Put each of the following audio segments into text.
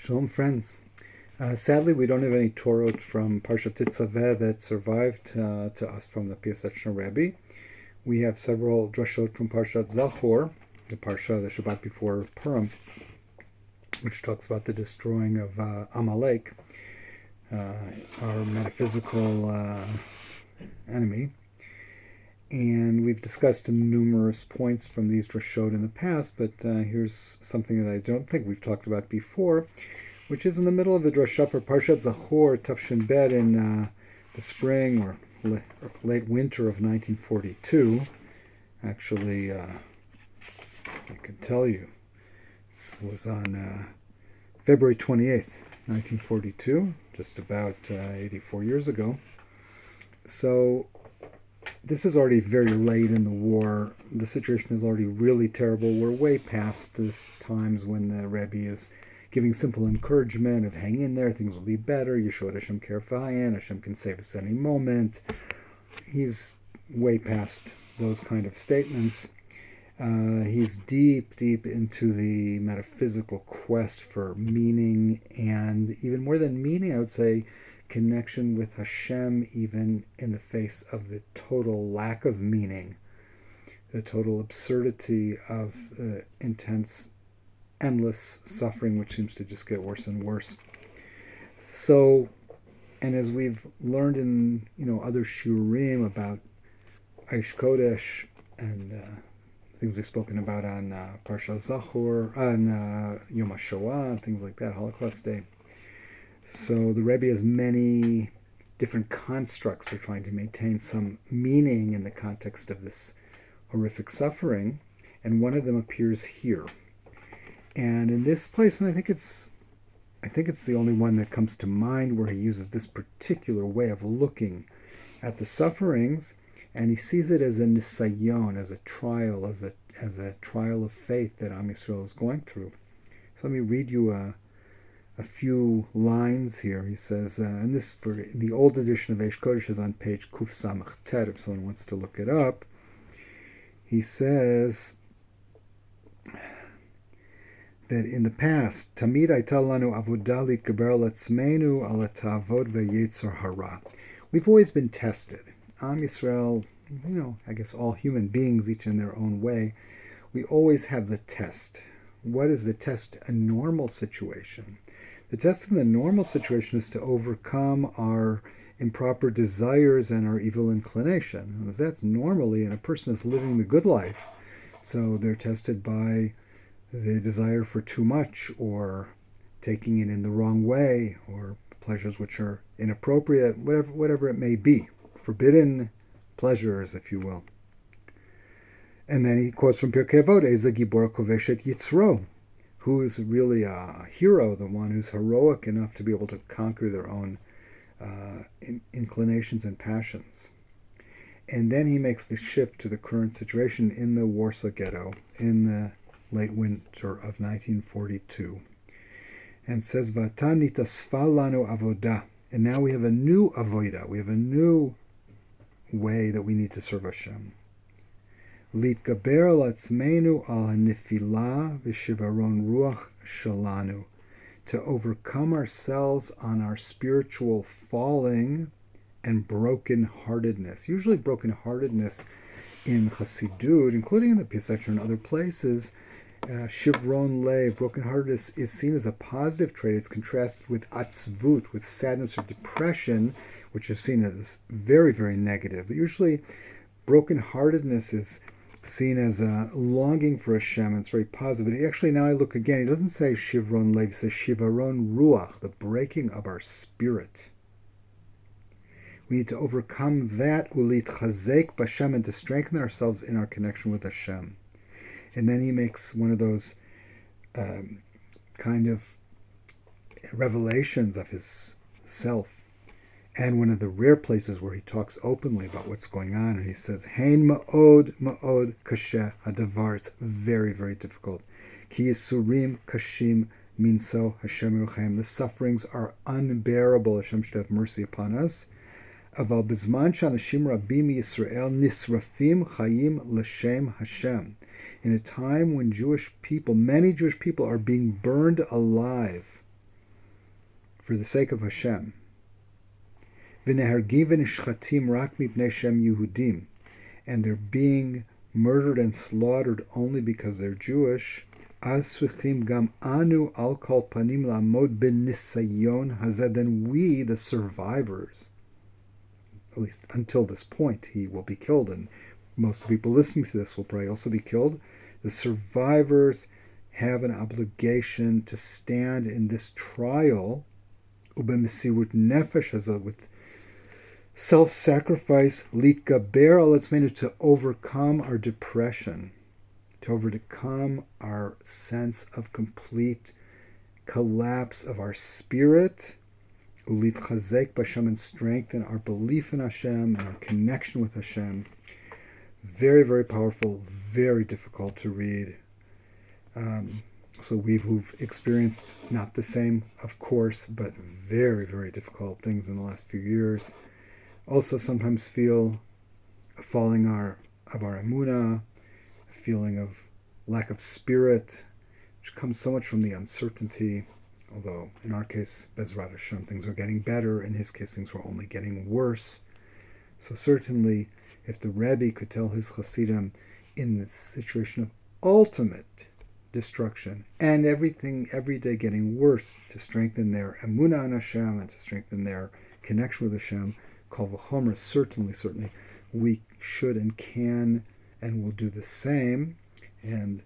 Shalom, friends. Sadly, we don't have any Torot from Parshat Tetzaveh that survived to us from the Piaseczner Rebbe. We have several drashot from Parshat Zachor, the Parsha, the Shabbat before Purim, which talks about the destroying of Amalek, our metaphysical enemy. And we've discussed numerous points from these drashot in the past, but here's something that I don't think we've talked about before, which is in the middle of the drashah for Parshat Zachor, Tafshin Bet, in the spring or late winter of 1942. Actually, I can tell you, this was on February 28th, 1942, just about 84 years ago. So this is already very late in the war. The situation is already really terrible. We're way past this times when the Rebbe is giving simple encouragement of hang in there, things will be better, Yeshua Hashem Kerfayan, Hashem can save us any moment. He's way past those kind of statements. He's deep into the metaphysical quest for meaning, and even more than meaning, I would say connection with Hashem, even in the face of the total lack of meaning, the total absurdity of intense, endless suffering, which seems to just get worse and worse. So, and as we've learned in other shiurim about Aish Kodesh and things we've spoken about on Parshat Zachor, on Yom HaShoah, and things like that, Holocaust Day. So the Rebbe has many different constructs for trying to maintain some meaning in the context of this horrific suffering, and one of them appears here. And in this place, and I think it's the only one that comes to mind where he uses this particular way of looking at the sufferings, and he sees it as a nisayon, as a trial, as a trial of faith that Am Yisrael is going through. So let me read you a few lines here. He says, and this in the old edition of Eish Kodesh is on page Kuf Samach Tet, if someone wants to look it up. He says that in the past, Tamid Aita Lanu Avodah Litgaber Latzmeinu Ala Ta'avod Ve'Yetzer Hara. We've always been tested. Am Yisrael, I guess all human beings, each in their own way, we always have the test. What is the test? A normal situation. The test in the normal situation is to overcome our improper desires and our evil inclination. Because that's normally, and a person is living the good life. So they're tested by the desire for too much, or taking it in the wrong way, or pleasures which are inappropriate, whatever it may be. Forbidden pleasures, if you will. And then he quotes from Pirkei Avot, Eza Gibor Koveshet Yitzro, who is really a hero, the one who's heroic enough to be able to conquer their own inclinations and passions. And then he makes the shift to the current situation in the Warsaw Ghetto in the late winter of 1942. And says, Vatan nitasfa lanu avodah. And now we have a new avodah. We have a new way that we need to serve Hashem. Litgaber latzmeinu al hanefila v'shivaron ruach shalanu. To overcome ourselves on our spiritual falling and brokenheartedness. Usually brokenheartedness in Chassidut, including in the Piaseczner and other places, Shivron Lev, brokenheartedness, is seen as a positive trait. It's contrasted with atzvut, with sadness or depression, which is seen as very, very negative. But usually, brokenheartedness is seen as a longing for Hashem, and it's very positive. But actually, now I look again, he doesn't say Shivron Lev, he says Shivaron Ruach, the breaking of our spirit. We need to overcome that, ulit chazek b'Hashem, and to strengthen ourselves in our connection with Hashem. And then he makes one of those kind of revelations of his self, and one of the rare places where he talks openly about what's going on. And he says, Hein ma'od kashe hadavar. It's very, very difficult. Ki yisurim kashim minso Hashem Yerochem. The sufferings are unbearable. Hashem should have mercy upon us. Aval bizman shanashim rabim Yisrael nisrafim chayim l'shem Hashem. In a time when many Jewish people are being burned alive for the sake of Hashem. V'nehargim v'nishchatim rak mipnei Shem Yehudim, and they're being murdered and slaughtered only because they're Jewish. Az tzrichim gam anu al kol panim la'amod b'nisayon hazeh, then we, the survivors, at least until this point, he will be killed, and most of the people listening to this will probably also be killed. The survivors have an obligation to stand in this trial, ubemesirut nefesh hazeh, with self-sacrifice, litgaber al etzmeinu, to overcome our depression, to overcome our sense of complete collapse of our spirit, ulit chazek b'Hashem, and strengthen our belief in Hashem and our connection with Hashem. Very, very powerful, very difficult to read. So who've experienced not the same, of course, but very, very difficult things in the last few years, also sometimes feel a falling of our emunah, a feeling of lack of spirit, which comes so much from the uncertainty. Although in our case, Bezrat Hashem, things are getting better. In his case, things were only getting worse. So certainly, if the Rebbe could tell his Hasidim in the situation of ultimate destruction and everything every day getting worse, to strengthen their emunah on Hashem and to strengthen their connection with Hashem, Kol v'chomer, certainly we should and can and will do the same. And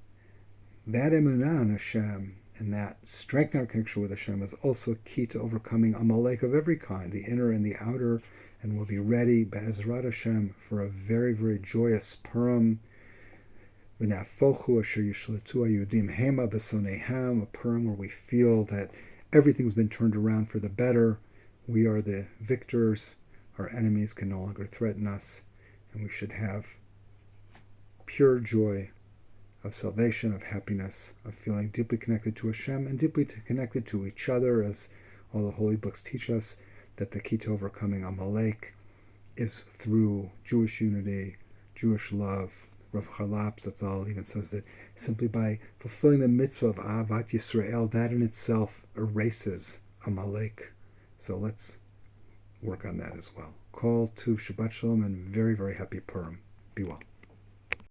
that emunah on Hashem and that strength in our connection with Hashem is also key to overcoming Amalek of every kind, the inner and the outer, and we'll be ready, Be'ezrat Hashem, for a very, very joyous Purim. V'na'afochu asher yishletu hayudim hema b'soneihem, a Purim where we feel that everything's been turned around for the better. We are the victors. Our enemies can no longer threaten us, and we should have pure joy of salvation, of happiness, of feeling deeply connected to Hashem and deeply connected to each other, as all the holy books teach us, that the key to overcoming Amalek is through Jewish unity, Jewish love. Rav Chalap Zatzal even says that simply by fulfilling the mitzvah of Ahavat Yisrael, that in itself erases Amalek. So let's work on that as well. Call to Shabbat Shalom and very, very happy Purim. Be well.